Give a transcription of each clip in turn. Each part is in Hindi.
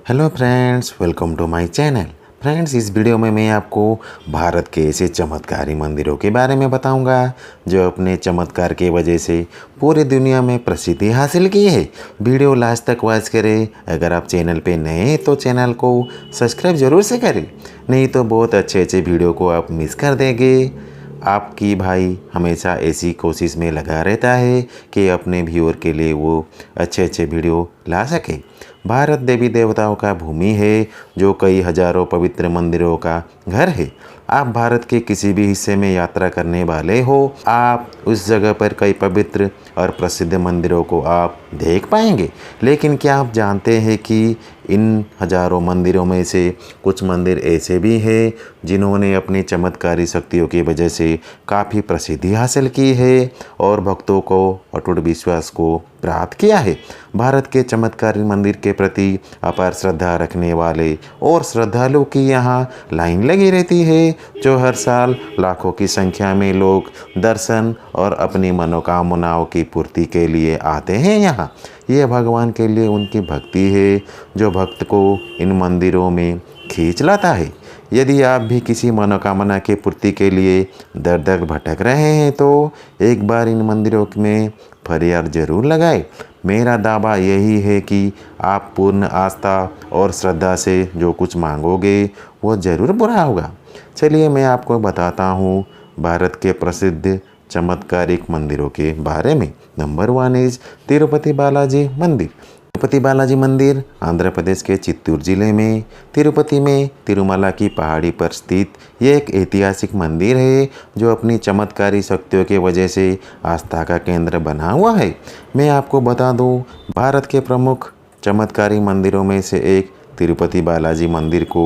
Hello friends, welcome to my channel. Friends, इस वीडियो में मैं आपको भारत के ऐसे चमत्कारी मंदिरों के बारे में बताऊंगा जो अपने चमत्कार की वजह से पूरी दुनिया में प्रसिद्धि हासिल की है। वीडियो लास्ट तक वॉच करें। अगर आप चैनल पे नए हैं तो चैनल को सब्सक्राइब ज़रूर से करें, नहीं तो बहुत अच्छे अच्छे वीडियो को आप मिस कर देंगे। आपकी भाई हमेशा ऐसी कोशिश में लगा रहता है कि अपने व्यूअर के लिए वो अच्छे अच्छे वीडियो ला सके। भारत देवी देवताओं का भूमि है जो कई हजारों पवित्र मंदिरों का घर है। आप भारत के किसी भी हिस्से में यात्रा करने वाले हो, आप उस जगह पर कई पवित्र और प्रसिद्ध मंदिरों को आप देख पाएंगे। लेकिन क्या आप जानते हैं कि इन हजारों मंदिरों में से कुछ मंदिर ऐसे भी हैं जिन्होंने अपनी चमत्कारी शक्तियों की वजह से काफ़ी प्रसिद्धि हासिल की है और भक्तों को अटूट विश्वास को प्राप्त किया है। भारत के चमत्कारी मंदिर के प्रति अपार श्रद्धा रखने वाले और श्रद्धालुओं की यहाँ लाइन लगी रहती है, जो हर साल लाखों की संख्या में लोग दर्शन और अपनी मनोकामनाओं की पूर्ति के लिए आते हैं। यहाँ ये भगवान के लिए उनकी भक्ति है जो भक्त को इन मंदिरों में खींच लाता है। यदि आप भी किसी मनोकामना की पूर्ति के लिए दर दर भटक रहे हैं तो एक बार इन मंदिरों में फरियाद जरूर लगाएं। मेरा दावा यही है कि आप पूर्ण आस्था और श्रद्धा से जो कुछ मांगोगे वो ज़रूर पूरा होगा। चलिए मैं आपको बताता हूँ भारत के प्रसिद्ध चमत्कारिक मंदिरों के बारे में। नंबर 1 इज़ तिरुपति बालाजी मंदिर। तिरुपति बालाजी मंदिर आंध्र प्रदेश के चित्तूर जिले में तिरुपति में तिरुमला की पहाड़ी पर स्थित ये एक ऐतिहासिक मंदिर है जो अपनी चमत्कारी शक्तियों की वजह से आस्था का केंद्र बना हुआ है। मैं आपको बता दूं, भारत के प्रमुख चमत्कारी मंदिरों में से एक तिरुपति बालाजी मंदिर को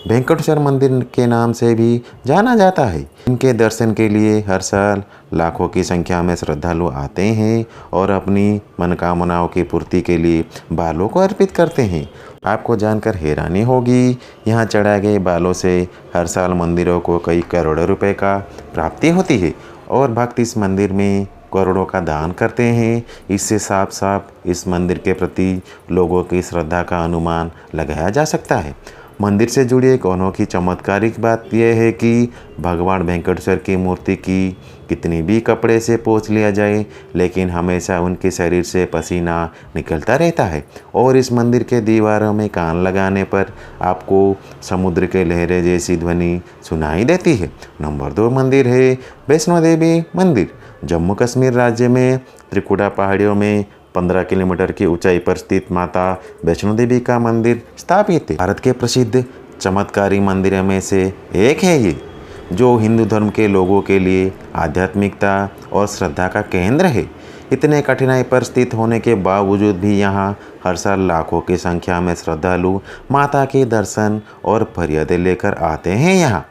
वेंकटेश्वर मंदिर के नाम से भी जाना जाता है। इनके दर्शन के लिए हर साल लाखों की संख्या में श्रद्धालु आते हैं और अपनी मनोकामनाओं की पूर्ति के लिए बालों को अर्पित करते हैं। आपको जानकर हैरानी होगी, यहाँ चढ़ाए गए बालों से हर साल मंदिरों को कई करोड़ों रुपए का प्राप्ति होती है और भक्त इस मंदिर में करोड़ों का दान करते हैं। इससे साफ साफ इस मंदिर के प्रति लोगों की श्रद्धा का अनुमान लगाया जा सकता है। मंदिर से जुड़ी एक अनोखी चमत्कारिक बात यह है कि भगवान वेंकटेश्वर की मूर्ति की कितनी भी कपड़े से पोंछ लिया जाए, लेकिन हमेशा उनके शरीर से पसीना निकलता रहता है और इस मंदिर के दीवारों में कान लगाने पर आपको समुद्र के लहरें जैसी ध्वनि सुनाई देती है। नंबर 2 मंदिर है वैष्णो देवी मंदिर। जम्मू कश्मीर राज्य में त्रिकुटा पहाड़ियों में 15 किलोमीटर की ऊंचाई पर स्थित माता वैष्णो देवी का मंदिर स्थापित है। भारत के प्रसिद्ध चमत्कारी मंदिरों में से एक है ये, जो हिंदू धर्म के लोगों के लिए आध्यात्मिकता और श्रद्धा का केंद्र है। इतने कठिनाई पर स्थित होने के बावजूद भी यहाँ हर साल लाखों की संख्या में श्रद्धालु माता के दर्शन और फरियादें लेकर आते हैं। यहाँ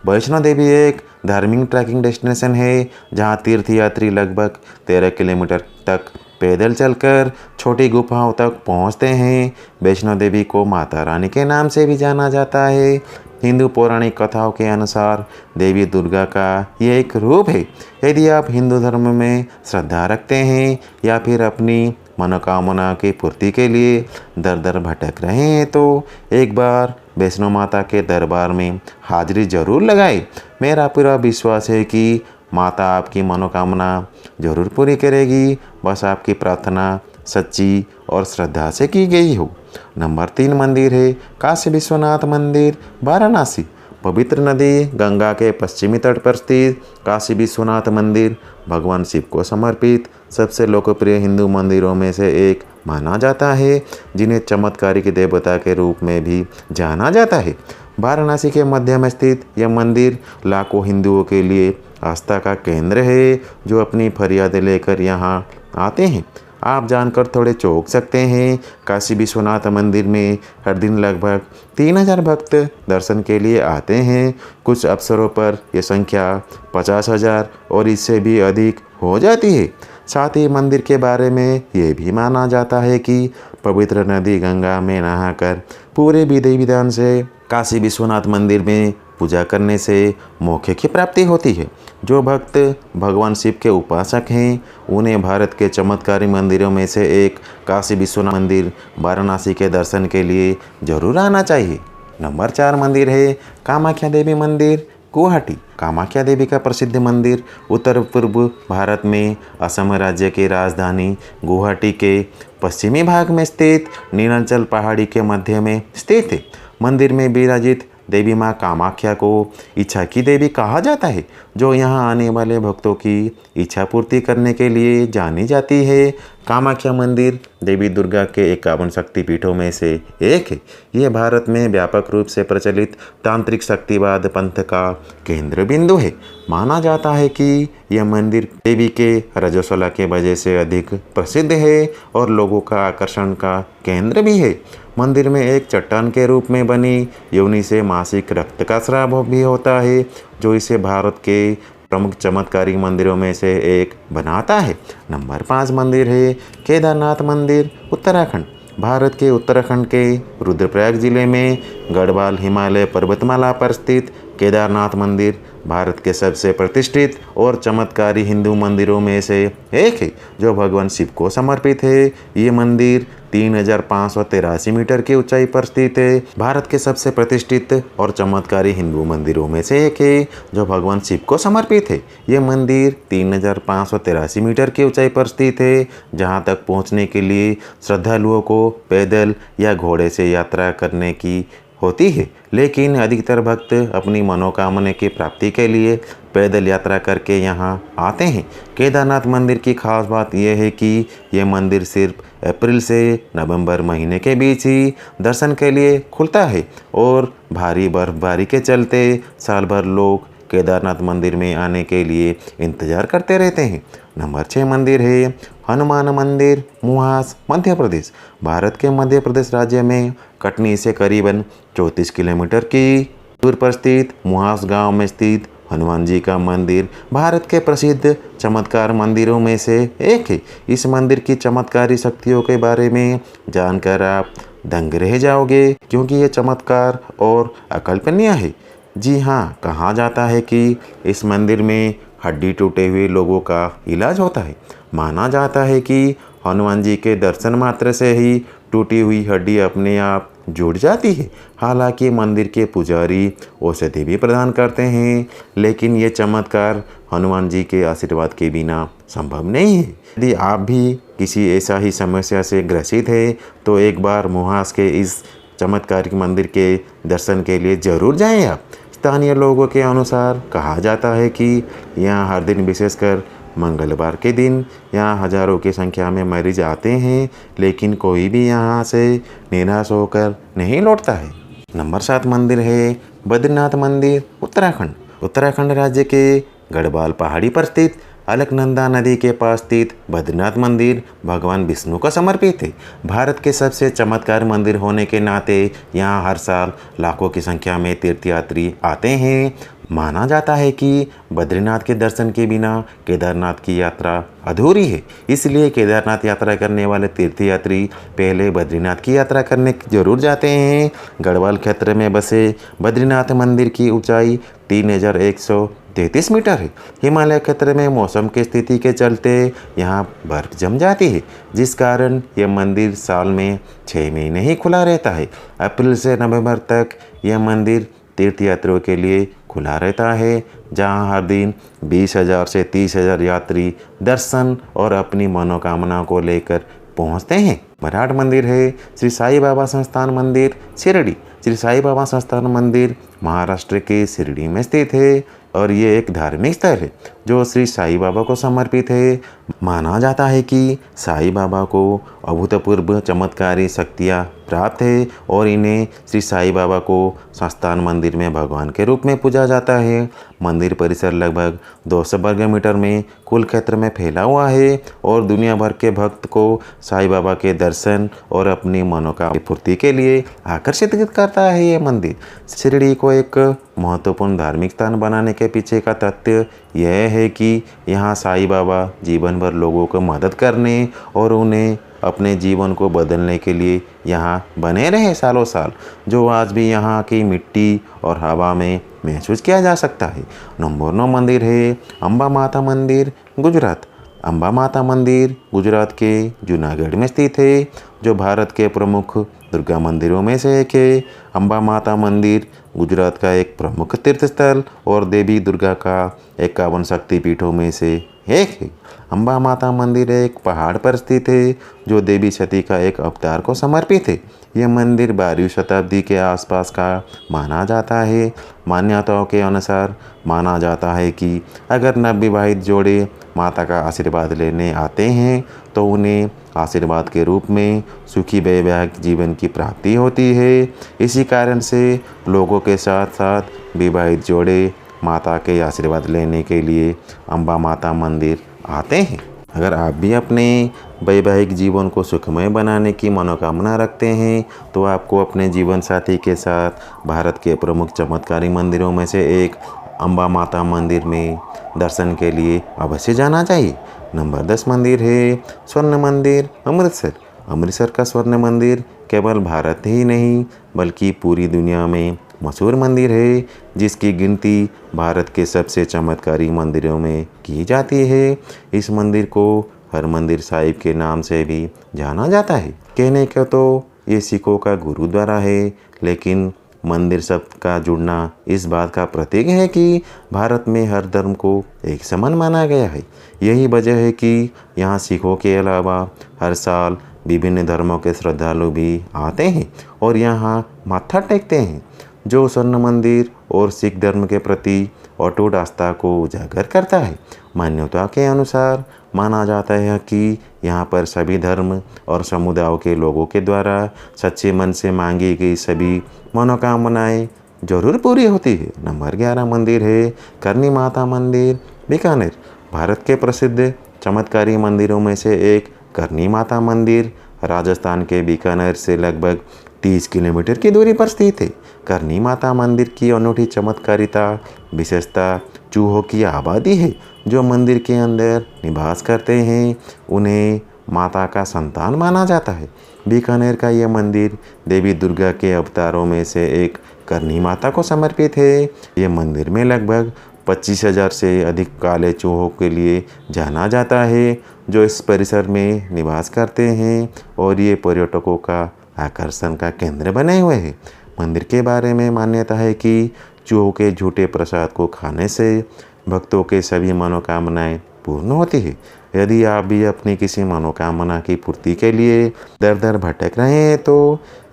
वैष्णो देवी एक धार्मिक ट्रैकिंग डेस्टिनेशन है जहाँ तीर्थयात्री लगभग 13 किलोमीटर तक पैदल चलकर छोटी गुफाओं तक पहुँचते हैं। वैष्णो देवी को माता रानी के नाम से भी जाना जाता है। हिंदू पौराणिक कथाओं के अनुसार देवी दुर्गा का यह एक रूप है। यदि आप हिंदू धर्म में श्रद्धा रखते हैं या फिर अपनी मनोकामना की पूर्ति के लिए दर दर भटक रहे हैं तो एक बार वैष्णो माता के दरबार में हाजिरी जरूर लगाए। मेरा पूरा विश्वास है कि माता आपकी मनोकामना जरूर पूरी करेगी, बस आपकी प्रार्थना सच्ची और श्रद्धा से की गई हो। नंबर 3 मंदिर है काशी विश्वनाथ मंदिर वाराणसी। पवित्र नदी गंगा के पश्चिमी तट पर स्थित काशी विश्वनाथ मंदिर भगवान शिव को समर्पित सबसे लोकप्रिय हिंदू मंदिरों में से एक माना जाता है, जिन्हें चमत्कारिक देवता के रूप में भी जाना जाता है। वाराणसी के मध्य में स्थित यह मंदिर लाखों हिंदुओं के लिए आस्था का केंद्र है जो अपनी फरियादें लेकर यहाँ आते हैं। आप जानकर थोड़े चौंक सकते हैं, काशी विश्वनाथ मंदिर में हर दिन लगभग 3000 भक्त दर्शन के लिए आते हैं। कुछ अवसरों पर यह संख्या 50,000 और इससे भी अधिक हो जाती है। साथ ही मंदिर के बारे में ये भी माना जाता है कि पवित्र नदी गंगा में नहाकर पूरे विधि विधान से काशी विश्वनाथ मंदिर में पूजा करने से मोक्ष की प्राप्ति होती है। जो भक्त भगवान शिव के उपासक हैं उन्हें भारत के चमत्कारी मंदिरों में से एक काशी विश्वनाथ मंदिर वाराणसी के दर्शन के लिए जरूर आना चाहिए। नंबर 4 मंदिर है कामाख्या देवी मंदिर, गुवाहाटी। कामाख्या देवी का प्रसिद्ध मंदिर उत्तर पूर्व भारत में असम राज्य की राजधानी गुवाहाटी के पश्चिमी भाग में स्थित नीलांचल पहाड़ी के मध्य में स्थित है। मंदिर में विराजित देवी माँ कामाख्या को इच्छा की देवी कहा जाता है, जो यहाँ आने वाले भक्तों की इच्छा पूर्ति करने के लिए जानी जाती है। कामाख्या मंदिर देवी दुर्गा के 51 शक्तिपीठों में से एक है। यह भारत में व्यापक रूप से प्रचलित तांत्रिक शक्तिवाद पंथ का केंद्र बिंदु है। माना जाता है कि यह मंदिर देवी के रजस्वला के वजह से अधिक प्रसिद्ध है और लोगों का आकर्षण का केंद्र भी है। मंदिर में एक चट्टान के रूप में बनी योनि से मासिक रक्त का स्राव भी होता है, जो इसे भारत के प्रमुख चमत्कारी मंदिरों में से एक बनाता है। नंबर 5 मंदिर है केदारनाथ मंदिर, उत्तराखंड। भारत के उत्तराखंड के रुद्रप्रयाग जिले में गढ़वाल हिमालय पर्वतमाला पर स्थित केदारनाथ मंदिर भारत के सबसे प्रतिष्ठित और चमत्कारी हिंदू मंदिरों में से एक है, जो भगवान शिव को समर्पित है। ये मंदिर 3583 मीटर की ऊंचाई पर स्थित है। भारत के सबसे प्रतिष्ठित और चमत्कारी हिंदू मंदिरों में से एक है, जो भगवान शिव को समर्पित है। ये मंदिर 3583 मीटर की ऊंचाई पर स्थित है, जहां तक पहुंचने के लिए श्रद्धालुओं को पैदल या घोड़े से यात्रा करने की होती है, लेकिन अधिकतर भक्त अपनी मनोकामना की प्राप्ति के लिए पैदल यात्रा करके यहाँ आते हैं। केदारनाथ मंदिर की खास बात यह है कि यह मंदिर सिर्फ अप्रैल से नवंबर महीने के बीच ही दर्शन के लिए खुलता है और भारी बर्फबारी के चलते साल भर लोग केदारनाथ मंदिर में आने के लिए इंतजार करते रहते हैं। नंबर 6 मंदिर है हनुमान मंदिर, मुहास, मध्य प्रदेश। भारत के मध्य प्रदेश राज्य में कटनी से करीबन 34 किलोमीटर की दूर पर स्थित मुहास गांव में स्थित हनुमान जी का मंदिर भारत के प्रसिद्ध चमत्कार मंदिरों में से एक है। इस मंदिर की चमत्कारी शक्तियों के बारे में जानकर आप दंग रह जाओगे, क्योंकि ये चमत्कार और अकल्पनीय है। जी हाँ, कहा जाता है कि इस मंदिर में हड्डी टूटे हुए लोगों का इलाज होता है। माना जाता है कि हनुमान जी के दर्शन मात्र से ही टूटी हुई हड्डी अपने आप जुड़ जाती है। हालांकि मंदिर के पुजारी औषधि भी प्रदान करते हैं, लेकिन ये चमत्कार हनुमान जी के आशीर्वाद के बिना संभव नहीं है। यदि आप भी किसी ऐसा ही समस्या से ग्रसित है तो एक बार मुहास के इस चमत्कारिक मंदिर के दर्शन के लिए जरूर जाएं आप। स्थानीय लोगों के अनुसार कहा जाता है कि यहाँ हर दिन विशेषकर मंगलवार के दिन यहाँ हजारों की संख्या में मरीज आते हैं, लेकिन कोई भी यहाँ से निराश होकर नहीं लौटता है। नंबर 7 मंदिर है बद्रीनाथ मंदिर, उत्तराखंड। उत्तराखंड राज्य के गढ़वाल पहाड़ी पर स्थित अलकनंदा नदी के पास स्थित बद्रीनाथ मंदिर भगवान विष्णु को समर्पित है। भारत के सबसे चमत्कार मंदिर होने के नाते यहाँ हर साल लाखों की संख्या में तीर्थयात्री आते हैं। माना जाता है कि बद्रीनाथ के दर्शन के बिना केदारनाथ की यात्रा अधूरी है, इसलिए केदारनाथ यात्रा करने वाले तीर्थयात्री पहले बद्रीनाथ की यात्रा करने जरूर जाते हैं। गढ़वाल क्षेत्र में बसे बद्रीनाथ मंदिर की ऊंचाई 3133 मीटर है। हिमालय क्षेत्र में मौसम की स्थिति के चलते यहाँ बर्फ जम जाती है, जिस कारण यह मंदिर साल में 6 महीने ही खुला रहता है। अप्रैल से नवंबर तक यह मंदिर तीर्थयात्रियों के लिए खुला रहता है, जहां हर दिन 20,000 से 30,000 यात्री दर्शन और अपनी मनोकामना को लेकर पहुंचते हैं। मराठ मंदिर है श्री साई बाबा संस्थान मंदिर, शिरडी। श्री साई बाबा संस्थान मंदिर महाराष्ट्र के शिरडी में स्थित है और ये एक धार्मिक स्थल है जो श्री साई बाबा को समर्पित है। माना जाता है कि साई बाबा को अभूतपूर्व चमत्कारी शक्तियाँ प्राप्त है और इन्हें श्री साई बाबा को संस्थान मंदिर में भगवान के रूप में पूजा जाता है। मंदिर परिसर लगभग 200 वर्ग मीटर में कुल क्षेत्र में फैला हुआ है और दुनिया भर के भक्त को साई बाबा के दर्शन और अपनी मनोकामना की पूर्ति के लिए आकर्षित करता है। ये मंदिर शिरडी को एक महत्वपूर्ण धार्मिक स्थान बनाने के पीछे का तथ्य यह है कि यहाँ साई बाबा जीवन भर लोगों को मदद करने और उन्हें अपने जीवन को बदलने के लिए यहाँ बने रहे सालों साल, जो आज भी यहाँ की मिट्टी और हवा में महसूस किया जा सकता है। नंबर 9 मंदिर है अंबा माता मंदिर, गुजरात। अंबा माता मंदिर गुजरात के जूनागढ़ में स्थित है, जो भारत के प्रमुख दुर्गा मंदिरों में से एक है। अंबा माता मंदिर गुजरात का एक प्रमुख तीर्थ स्थल और देवी दुर्गा का 51 शक्तिपीठों में से एक है। अंबा माता मंदिर एक पहाड़ पर स्थित है, जो देवी सती का एक अवतार को समर्पित है। यह मंदिर 12वीं शताब्दी के आसपास का माना जाता है। मान्यताओं के अनुसार माना जाता है कि अगर नवविवाहित जोड़े माता का आशीर्वाद लेने आते हैं तो उन्हें आशीर्वाद के रूप में सुखी वैवाहिक जीवन की प्राप्ति होती है। इसी कारण से लोगों के साथ साथ विवाहित जोड़े माता के आशीर्वाद लेने के लिए अंबा माता मंदिर आते हैं। अगर आप भी अपने वैवाहिक जीवन को सुखमय बनाने की मनोकामना रखते हैं तो आपको अपने जीवन साथी के साथ भारत के प्रमुख चमत्कारी मंदिरों में से एक अंबा माता मंदिर में दर्शन के लिए अवश्य जाना चाहिए। नंबर 10 मंदिर है स्वर्ण मंदिर, अमृतसर। अमृतसर का स्वर्ण मंदिर केवल भारत ही नहीं बल्कि पूरी दुनिया में मशहूर मंदिर है, जिसकी गिनती भारत के सबसे चमत्कारी मंदिरों में की जाती है। इस मंदिर को हरमंदिर साहिब के नाम से भी जाना जाता है। कहने का तो ये सिखों का गुरुद्वारा है, लेकिन मंदिर शब्द का जुड़ना इस बात का प्रतीक है कि भारत में हर धर्म को एक समान माना गया है। यही वजह है कि यहाँ सिखों के अलावा हर साल विभिन्न धर्मों के श्रद्धालु भी आते हैं और यहाँ माथा टेकते हैं, जो स्वर्ण मंदिर और सिख धर्म के प्रति अटूट आस्था को उजागर करता है। मान्यता के अनुसार माना जाता है कि यहाँ पर सभी धर्म और समुदायों के लोगों के द्वारा सच्चे मन से मांगी गई सभी मनोकामनाएं जरूर पूरी होती है। नंबर 11 मंदिर है करनी माता मंदिर, बीकानेर। भारत के प्रसिद्ध चमत्कारी मंदिरों में से एक करनी माता मंदिर राजस्थान के बीकानेर से लगभग 30 किलोमीटर की दूरी पर स्थित है। करनी माता मंदिर की अनूठी चमत्कारिता विशेषता चूहों की आबादी है, जो मंदिर के अंदर निवास करते हैं। उन्हें माता का संतान माना जाता है। बीकानेर का यह मंदिर देवी दुर्गा के अवतारों में से एक करनी माता को समर्पित है। यह मंदिर में लगभग 25,000 से अधिक काले चूहों के लिए जाना जाता है, जो इस परिसर में निवास करते हैं और ये पर्यटकों का आकर्षण का केंद्र बने हुए हैं। मंदिर के बारे में मान्यता है कि चूहों के झूठे प्रसाद को खाने से भक्तों के सभी मनोकामनाएं पूर्ण होती है। यदि आप भी अपनी किसी मनोकामना की पूर्ति के लिए दर दर भटक रहे हैं तो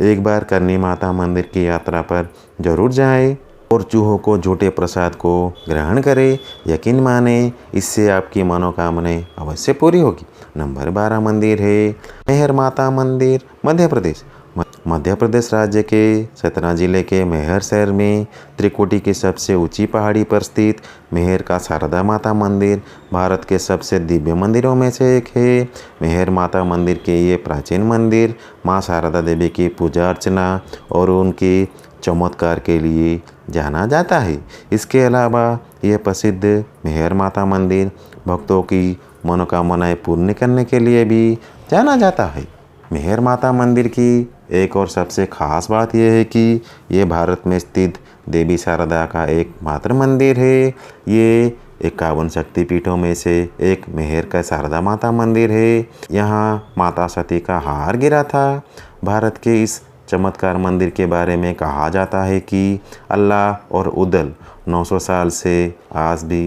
एक बार करनी माता मंदिर की यात्रा पर जरूर जाएं और चूहों को झूठे प्रसाद को ग्रहण करें। यकीन माने इससे आपकी मनोकामनाएं अवश्य पूरी होगी। नंबर 12 मंदिर है मेहर माता मंदिर, मध्य प्रदेश। मध्य प्रदेश राज्य के सतना जिले के मेहर शहर में त्रिकुटी की सबसे ऊंची पहाड़ी पर स्थित मेहर का शारदा माता मंदिर भारत के सबसे दिव्य मंदिरों में से एक है। मेहर माता मंदिर के ये प्राचीन मंदिर माँ शारदा देवी की पूजा अर्चना और उनके चमत्कार के लिए जाना जाता है। इसके अलावा यह प्रसिद्ध मेहर माता मंदिर भक्तों की मनोकामनाएं पूर्ण करने के लिए भी जाना जाता है। मेहर माता मंदिर की एक और सबसे खास बात यह है कि ये भारत में स्थित देवी शारदा का एकमात्र मंदिर है। ये 51 शक्तिपीठों में से एक मेहर का शारदा माता मंदिर है। यहाँ माता सती का हार गिरा था। भारत के इस चमत्कार मंदिर के बारे में कहा जाता है कि अल्लाह और उदल 900 साल से आज भी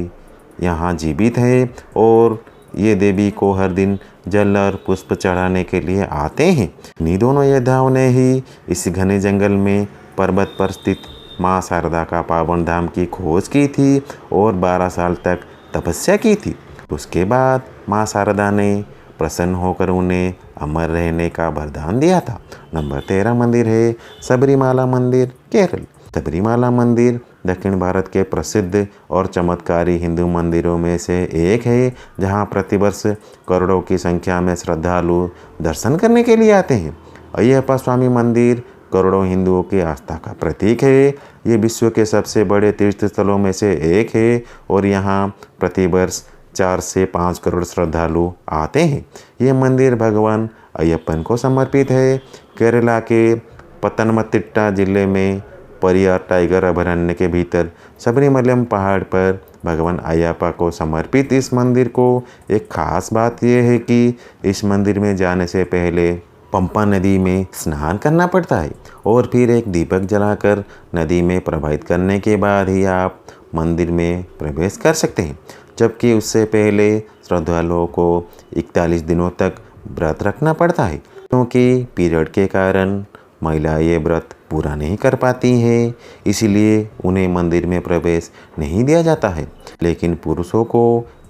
यहाँ जीवित है और ये देवी को हर दिन जल और पुष्प चढ़ाने के लिए आते हैं। इन्हीं दोनों योद्धाओं ने ही इस घने जंगल में पर्वत पर स्थित माँ शारदा का पावन धाम की खोज की थी और 12 साल तक तपस्या की थी। उसके बाद माँ शारदा ने प्रसन्न होकर उन्हें अमर रहने का वरदान दिया था। नंबर 13 मंदिर है सबरीमाला मंदिर, केरल। सबरीमाला मंदिर दक्षिण भारत के प्रसिद्ध और चमत्कारी हिंदू मंदिरों में से एक है, जहां प्रतिवर्ष करोड़ों की संख्या में श्रद्धालु दर्शन करने के लिए आते हैं। अय्यप्पा स्वामी मंदिर करोड़ों हिंदुओं की आस्था का प्रतीक है। ये विश्व के सबसे बड़े तीर्थ स्थलों में से एक है और यहाँ प्रतिवर्ष 4 से 5 करोड़ श्रद्धालु आते हैं। ये मंदिर भगवान अयप्पन को समर्पित है। केरला के पतनमतिट्टा जिले में परियार टाइगर अभयारण्य के भीतर सबरीमलम पहाड़ पर भगवान अयप्पा को समर्पित इस मंदिर को एक खास बात यह है कि इस मंदिर में जाने से पहले पंपा नदी में स्नान करना पड़ता है और फिर एक दीपक जलाकर नदी में प्रवाहित करने के बाद ही आप मंदिर में प्रवेश कर सकते हैं, जबकि उससे पहले श्रद्धालुओं को 41 दिनों तक व्रत रखना पड़ता है, क्योंकि पीरियड के कारण महिलाएं ये व्रत पूरा नहीं कर पाती हैं, इसलिए उन्हें मंदिर में प्रवेश नहीं दिया जाता है। लेकिन पुरुषों को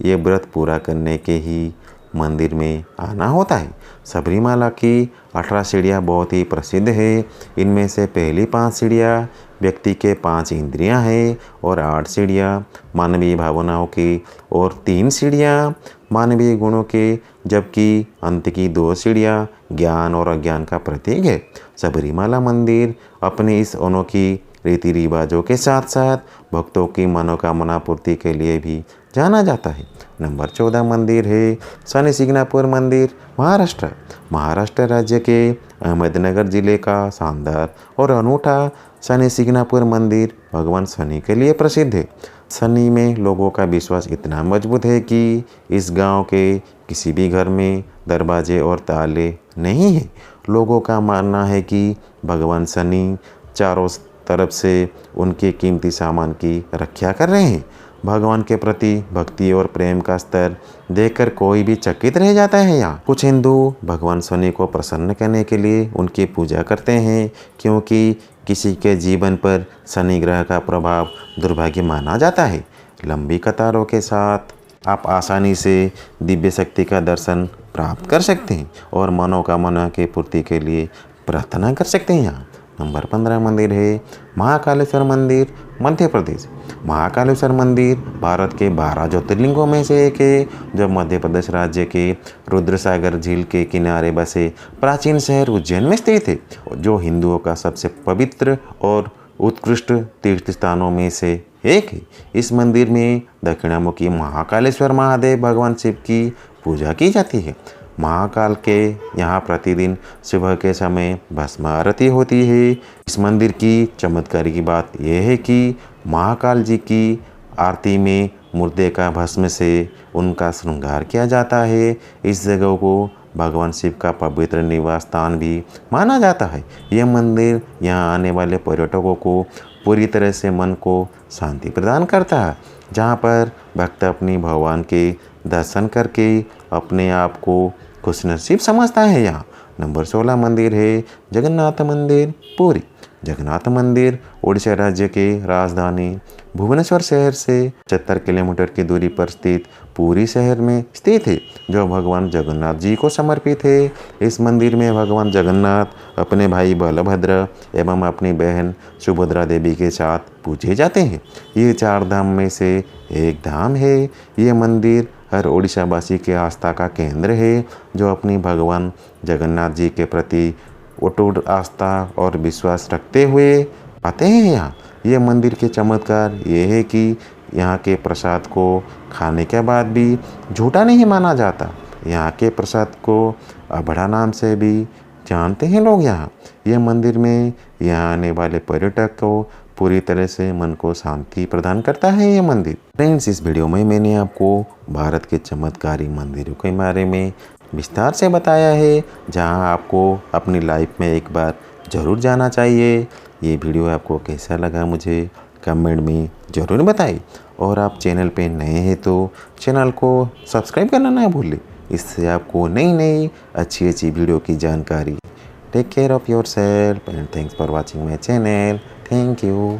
ये व्रत पूरा करने के ही मंदिर में आना होता है। सबरीमाला की 18 सीढ़ियाँ बहुत ही प्रसिद्ध है। इनमें से पहली 5 सीढ़ियाँ व्यक्ति के 5 इंद्रियाँ हैं और 8 सीढ़ियाँ मानवीय भावनाओं की और 3 सीढ़ियाँ मानवीय गुणों के, जबकि अंत की 2 सीढ़ियाँ ज्ञान और अज्ञान का प्रतीक है। सबरीमाला मंदिर अपनी इस अनोखी रीति रिवाजों के साथ साथ भक्तों की मनोकामना पूर्ति के लिए भी जाना जाता है। नंबर 14 मंदिर है शनि सिंगणापुर मंदिर, महाराष्ट्र। महाराष्ट्र राज्य के अहमदनगर जिले का शानदार और अनूठा शनि सिंगणापुर मंदिर भगवान शनि के लिए प्रसिद्ध है। शनि में लोगों का विश्वास इतना मजबूत है कि इस गांव के किसी भी घर में दरवाजे और ताले नहीं हैं। लोगों का मानना है कि भगवान शनि चारों तरफ से उनके कीमती सामान की रक्षा कर रहे हैं। भगवान के प्रति भक्ति और प्रेम का स्तर देखकर कोई भी चकित रह जाता है। यहाँ कुछ हिंदू भगवान शनि को प्रसन्न करने के लिए उनकी पूजा करते हैं, क्योंकि किसी के जीवन पर शनि ग्रह का प्रभाव दुर्भाग्य माना जाता है। लंबी कतारों के साथ आप आसानी से दिव्य शक्ति का दर्शन प्राप्त कर सकते हैं और मनोकामना की पूर्ति के लिए प्रार्थना कर सकते हैं। यहाँ नंबर 15 मंदिर है महाकालेश्वर मंदिर, मध्य प्रदेश। महाकालेश्वर मंदिर भारत के 12 ज्योतिर्लिंगों में से एक है, जो मध्य प्रदेश राज्य के रुद्रसागर झील के किनारे बसे प्राचीन शहर उज्जैन में स्थित है, जो हिंदुओं का सबसे पवित्र और उत्कृष्ट तीर्थ स्थानों में से एक है। इस मंदिर में दक्षिणामुखी महाकालेश्वर महादेव भगवान शिव की पूजा की जाती है। महाकाल के यहाँ प्रतिदिन सुबह के समय भस्म आरती होती है। इस मंदिर की चमत्कारी की बात यह है कि महाकाल जी की आरती में मुर्दे का भस्म से उनका श्रृंगार किया जाता है। इस जगह को भगवान शिव का पवित्र निवास स्थान भी माना जाता है। यह मंदिर यहाँ आने वाले पर्यटकों को पूरी तरह से मन को शांति प्रदान करता है, जहाँ पर भक्त अपनी भगवान के दर्शन करके अपने आप को खुशनसीब समझता है। यहाँ नंबर 16 मंदिर है जगन्नाथ मंदिर, पुरी। जगन्नाथ मंदिर ओडिशा राज्य के राजधानी भुवनेश्वर शहर से 70 किलोमीटर की दूरी पर स्थित पुरी शहर में स्थित है, जो भगवान जगन्नाथ जी को समर्पित है। इस मंदिर में भगवान जगन्नाथ अपने भाई बलभद्र एवं अपनी बहन सुभद्रा देवी के साथ पूजे जाते हैं। ये 4 धाम में से एक धाम है। ये मंदिर हर ओडिशावासी के आस्था का केंद्र है, जो अपनी भगवान जगन्नाथ जी के प्रति अटूट आस्था और विश्वास रखते हुए आते हैं। यहाँ ये मंदिर के चमत्कार ये है कि यहाँ के प्रसाद को खाने के बाद भी झूठा नहीं माना जाता। यहाँ के प्रसाद को अबड़ा नाम से भी जानते हैं लोग। यहाँ ये मंदिर में यहाँ आने वाले पर्यटक को पूरी तरह से मन को शांति प्रदान करता है ये मंदिर। फ्रेंड्स, इस वीडियो में मैंने आपको भारत के चमत्कारी मंदिरों के बारे में विस्तार से बताया है, जहां आपको अपनी लाइफ में एक बार ज़रूर जाना चाहिए। ये वीडियो आपको कैसा लगा मुझे कमेंट में ज़रूर बताइए, और आप चैनल पे नए हैं तो चैनल को सब्सक्राइब करना ना भूलें। इससे आपको नई नई अच्छी वीडियो की जानकारी। Take care of yourself and thanks for watching my channel. Thank you.